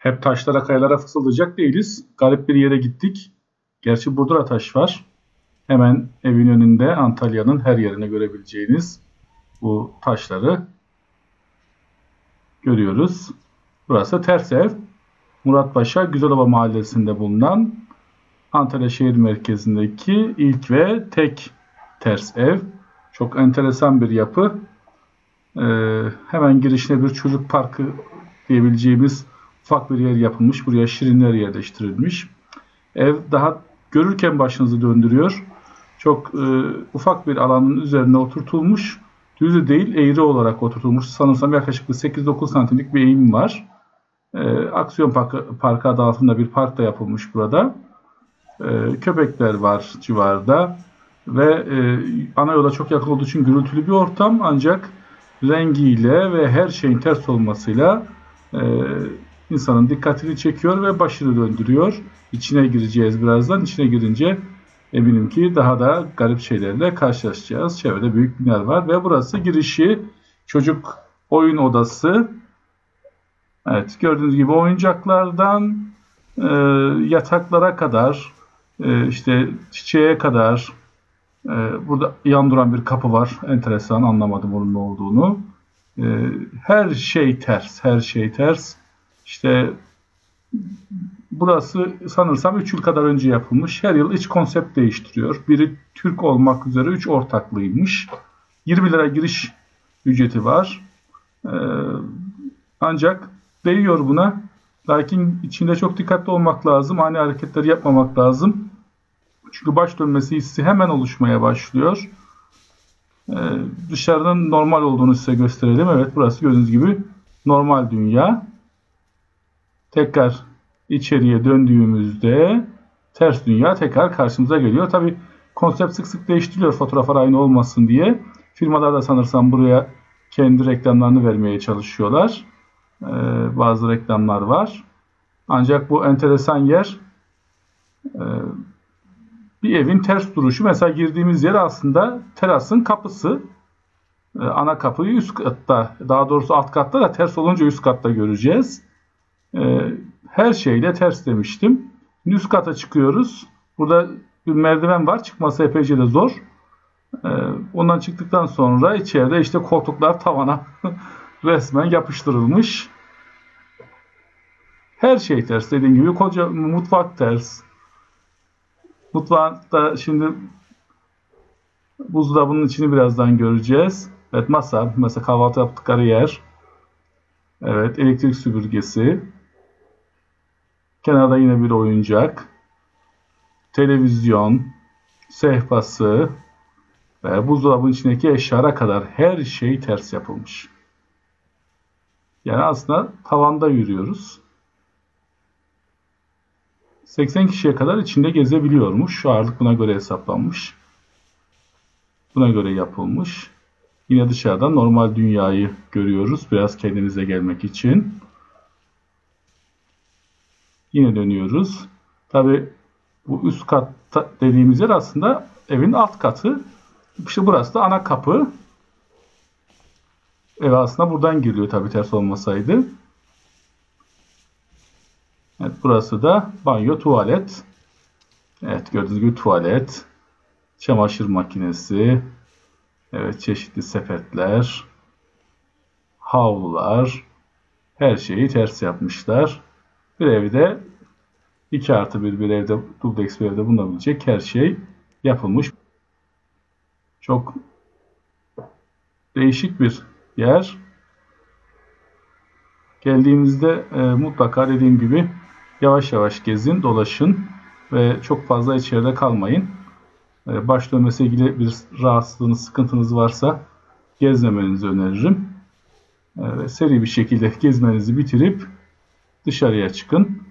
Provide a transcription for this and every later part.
Hep taşlara, kayalara fısıldayacak değiliz. Garip bir yere gittik. Gerçi burada da taş var. Hemen evin önünde Antalya'nın her yerine görebileceğiniz bu taşları görüyoruz. Burası ters ev. Muratpaşa Güzelova Mahallesi'nde bulunan Antalya şehir merkezindeki ilk ve tek ters ev. Çok enteresan bir yapı. Hemen girişine bir çocuk parkı diyebileceğimiz ufak bir yer yapılmış. Buraya şirinler yerleştirilmiş. Ev daha görürken başınızı döndürüyor. Çok ufak bir alanın üzerine oturtulmuş. Düzü değil, eğri olarak oturtulmuş. Sanırsam yaklaşık 8-9 santimlik bir eğim var. Aksiyon Parkı adı altında bir park da yapılmış burada. Köpekler var civarda. Ve ana yola çok yakın olduğu için gürültülü bir ortam. Ancak rengiyle ve her şeyin ters olmasıyla insanın dikkatini çekiyor ve başını döndürüyor. İçine gireceğiz birazdan. İçine girince eminim ki daha da garip şeylerle karşılaşacağız. Çevrede büyük binalar var ve burası girişi çocuk oyun odası. Evet, gördüğünüz gibi oyuncaklardan yataklara kadar, işte çiçeğe kadar. Burada yan duran bir kapı var. Enteresan, anlamadım onun ne olduğunu. Her şey ters, her şey ters. İşte burası sanırsam 3 yıl kadar önce yapılmış. Her yıl iç konsept değiştiriyor. Biri Türk olmak üzere 3 ortaklıymış. 20 lira giriş ücreti var. Ancak değiyor buna. Lakin içinde çok dikkatli olmak lazım. Ani hareketleri yapmamak lazım. Çünkü baş dönmesi hissi hemen oluşmaya başlıyor. Dışarının normal olduğunu size gösterelim. Evet, burası gördüğünüz gibi normal dünya. Tekrar içeriye döndüğümüzde ters dünya tekrar karşımıza geliyor. Tabi konsept sık sık değiştiriliyor fotoğraflar aynı olmasın diye. Firmalar da sanırsam buraya kendi reklamlarını vermeye çalışıyorlar. Bazı reklamlar var. Ancak bu enteresan yer bir evin ters duruşu. Mesela girdiğimiz yer aslında terasın kapısı. Ana kapıyı üst katta, daha doğrusu alt katta da ters olunca üst katta göreceğiz. Her şeyle ters demiştim. Üst kata çıkıyoruz. Burada bir merdiven var. Çıkması epeyce de zor. Ondan çıktıktan sonra içeride işte koltuklar tavana resmen yapıştırılmış. Her şey ters. Dediğim gibi koca mutfak ters. Mutfakta şimdi buzdolabının içini birazdan göreceğiz. Evet, masa. Mesela kahvaltı yaptıkları yer. Evet, elektrik süpürgesi. Kenarda yine bir oyuncak. Televizyon. Sehpası. Ve buzdolabının içindeki eşyalara kadar her şey ters yapılmış. Yani aslında tavanda yürüyoruz. 80 kişiye kadar içinde gezebiliyormuş. Şu ağırlık buna göre hesaplanmış. Buna göre yapılmış. Yine dışarıdan normal dünyayı görüyoruz. Biraz kendinize gelmek için. Yine dönüyoruz. Tabi bu üst kat dediğimiz yer aslında evin alt katı. İşte burası da ana kapı. Eve aslında buradan giriyor tabi ters olmasaydı. Evet, burası da banyo, tuvalet. Evet, gördüğünüz gibi tuvalet. Çamaşır makinesi. Evet, çeşitli sepetler. Havlular. Her şeyi ters yapmışlar. Bir evde 2+1 bir evde, dubleks bir evde bulunabilecek her şey yapılmış. Çok değişik bir yer. Geldiğimizde mutlaka dediğim gibi yavaş yavaş gezin, dolaşın ve çok fazla içeride kalmayın. Baş dönmesiyle ilgili bir rahatsızlığınız, sıkıntınız varsa gezmemenizi öneririm. Seri bir şekilde gezmenizi bitirip dışarıya çıkın.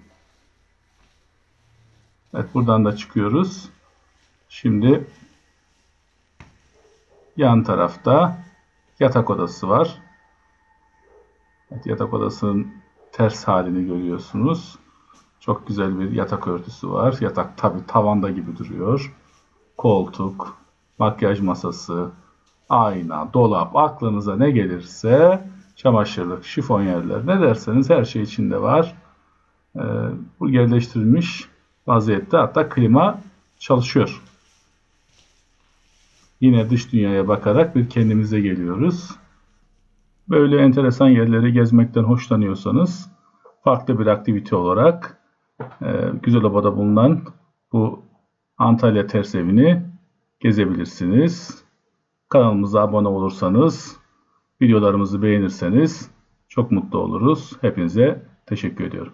Evet, buradan da çıkıyoruz. Şimdi yan tarafta yatak odası var. Evet, yatak odasının ters halini görüyorsunuz. Çok güzel bir yatak örtüsü var. Yatak tabi tavanda gibi duruyor. Koltuk, makyaj masası, ayna, dolap, aklınıza ne gelirse, çamaşırlık, şifonyerler, ne derseniz her şey içinde var. Bu yerleştirilmiş vaziyette, hatta klima çalışıyor. Yine dış dünyaya bakarak bir kendimize geliyoruz. Böyle enteresan yerleri gezmekten hoşlanıyorsanız farklı bir aktivite olarak Güzeloba'da bulunan bu Antalya Ters Evi'ni gezebilirsiniz. Kanalımıza abone olursanız, videolarımızı beğenirseniz çok mutlu oluruz. Hepinize teşekkür ediyorum.